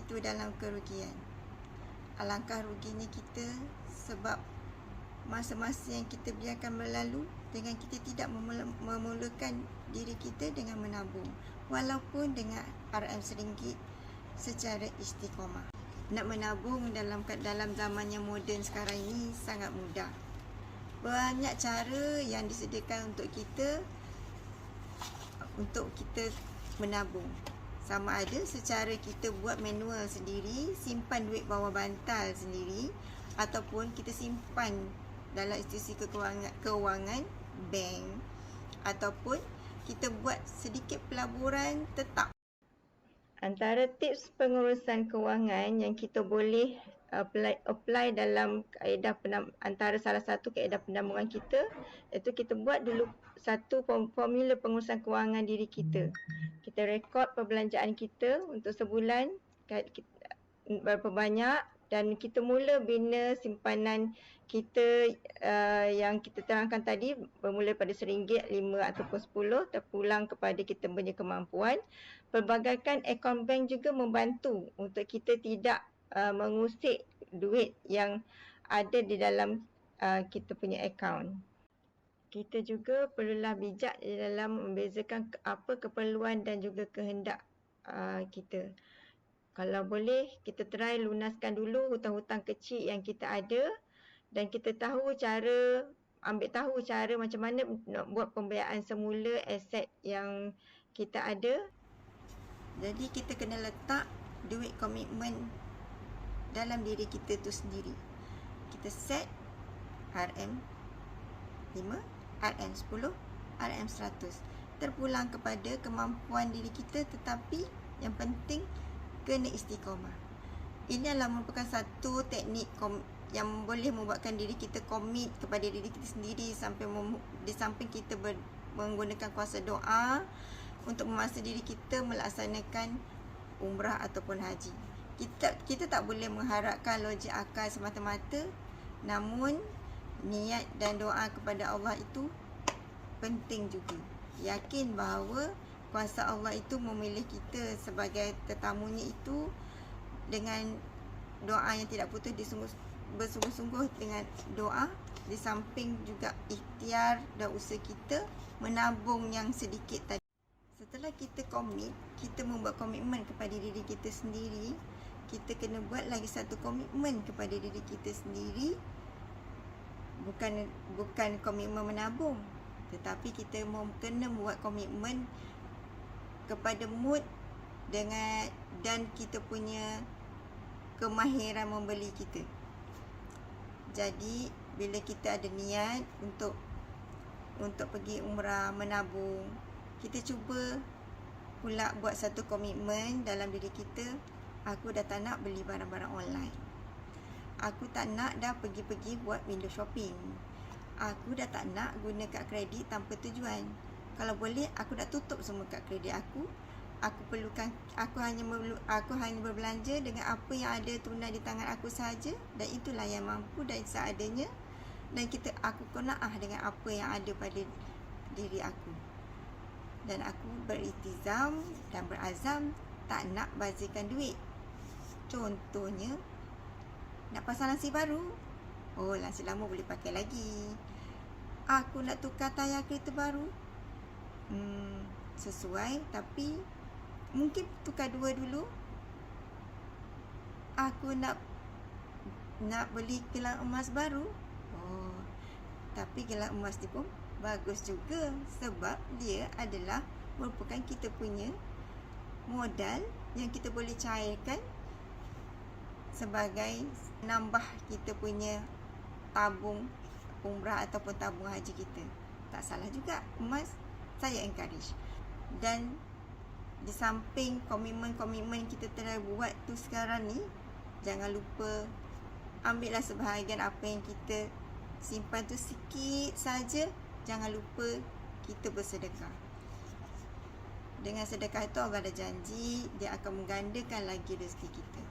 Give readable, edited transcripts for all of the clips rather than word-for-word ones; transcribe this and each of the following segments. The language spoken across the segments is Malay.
itu dalam kerugian. Alangkah ruginya kita sebab masa-masa yang kita biarkan berlalu dengan kita tidak memulakan diri kita dengan menabung, walaupun dengan RM RM1 secara istiqamah. Nak menabung dalam zaman yang moden sekarang ini sangat mudah. Banyak cara yang disediakan untuk kita menabung. Sama ada secara kita buat manual sendiri, simpan duit bawah bantal sendiri, ataupun kita simpan dalam institusi keuangan, bank, ataupun kita buat sedikit pelaburan tetap. Antara tips pengurusan kewangan yang kita boleh apply dalam kaedah antara salah satu kaedah penabungan kita, iaitu kita buat dulu satu formula pengurusan kewangan diri kita. Kita rekod perbelanjaan kita untuk sebulan berapa banyak, dan kita mula bina simpanan kita yang kita terangkan tadi, bermula pada RM1, RM5 ataupun RM10, terpulang kepada kita punya kemampuan. Pelbagaikan akaun bank juga membantu untuk kita tidak mengusik duit yang ada di dalam kita punya akaun. Kita juga perlulah bijak di dalam membezakan apa keperluan dan juga kehendak kita. Kalau boleh, kita try lunaskan dulu hutang-hutang kecil yang kita ada, dan kita ambil tahu cara macam mana nak buat pembiayaan semula aset yang kita ada. Jadi kita kena letak duit komitmen dalam diri kita tu sendiri. Kita set RM5, RM10, RM100. Terpulang kepada kemampuan diri kita, tetapi yang penting kena istiqamah. Ini adalah merupakan satu teknik yang boleh membuatkan diri kita komit kepada diri kita sendiri, sampai di samping kita menggunakan kuasa doa untuk memaksa diri kita melaksanakan umrah ataupun haji. Kita tak boleh mengharapkan logik akal semata-mata, namun niat dan doa kepada Allah itu penting juga. Yakin bahawa kuasa Allah itu memilih kita sebagai tetamunya itu, dengan doa yang tidak putus, bersungguh-sungguh dengan doa, di samping juga ikhtiar dan usaha kita menabung yang sedikit tadi. Setelah kita kita membuat komitmen kepada diri kita sendiri, kita kena buat lagi satu komitmen kepada diri kita sendiri. Bukan komitmen menabung, tetapi kita kena membuat komitmen kepada mood dan kita punya kemahiran membeli kita. Jadi bila kita ada niat untuk pergi umrah, menabung, kita cuba pula buat satu komitmen dalam diri kita. Aku dah tak nak beli barang-barang online. Aku tak nak dah pergi-pergi buat window shopping. Aku dah tak nak guna kad kredit tanpa tujuan. Kalau boleh, aku dah tutup semua kad kredit aku. Aku hanya berbelanja dengan apa yang ada tunai di tangan aku sahaja, dan itulah yang mampu dan seadanya, dan aku qanaah dengan apa yang ada pada diri aku. Dan aku beriltizam dan berazam tak nak bazirkan duit. Contohnya, nak pasang laci baru. Oh, laci lama boleh pakai lagi. Aku nak tukar tayar kereta baru. Sesuai, tapi mungkin tukar dua dulu. Aku nak beli gelang emas baru. Oh, tapi gelang emas ni pun bagus juga, sebab dia adalah merupakan kita punya modal yang kita boleh cairkan sebagai nambah kita punya tabung umrah ataupun tabung haji kita. Tak salah juga, emas saya encourage. Dan di samping komitmen-komitmen kita telah buat tu sekarang ni, jangan lupa ambillah sebahagian apa yang kita simpan tu sikit saja. Jangan lupa kita bersedekah. Dengan sedekah itu Allah dah janji dia akan menggandakan lagi rezeki kita,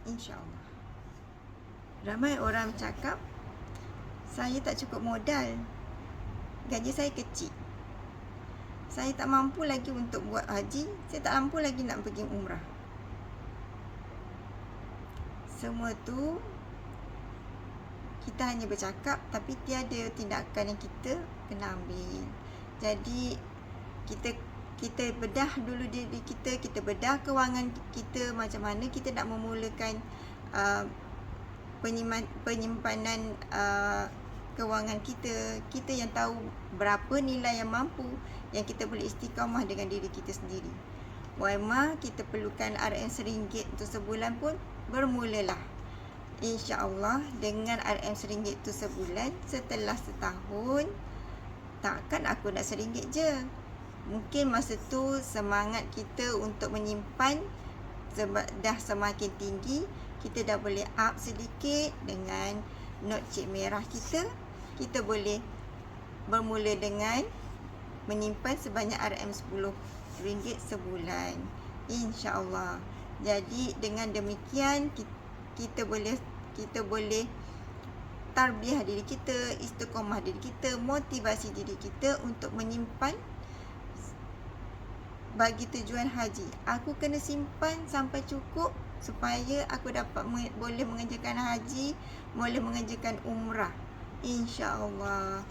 InsyaAllah. Ramai orang cakap, saya tak cukup modal, gaji saya kecil, saya tak mampu lagi untuk buat haji, saya tak mampu lagi nak pergi umrah. Semua tu kita hanya bercakap, tapi tiada tindakan yang kita kena ambil. Jadi kita bedah dulu diri kita bedah kewangan kita, macam mana kita nak memulakan penyimpanan kewangan kita yang tahu berapa nilai yang mampu yang kita boleh istiqamah dengan diri kita sendiri. Muaimah kita perlukan RM RM1 untuk sebulan pun bermulalah. InsyaAllah dengan RM RM1 tu sebulan, setelah setahun, takkan aku nak RM1 je. Mungkin masa tu semangat kita untuk menyimpan dah semakin tinggi. Kita dah boleh up sedikit dengan not cik merah kita. Kita boleh bermula dengan menyimpan sebanyak RM10 sebulan, InsyaAllah. Jadi dengan demikian kita boleh tarbiyah diri kita, istiqamah diri kita, motivasi diri kita untuk menyimpan bagi tujuan haji. Aku kena simpan sampai cukup supaya aku dapat boleh mengerjakan haji, boleh mengerjakan umrah, InsyaAllah.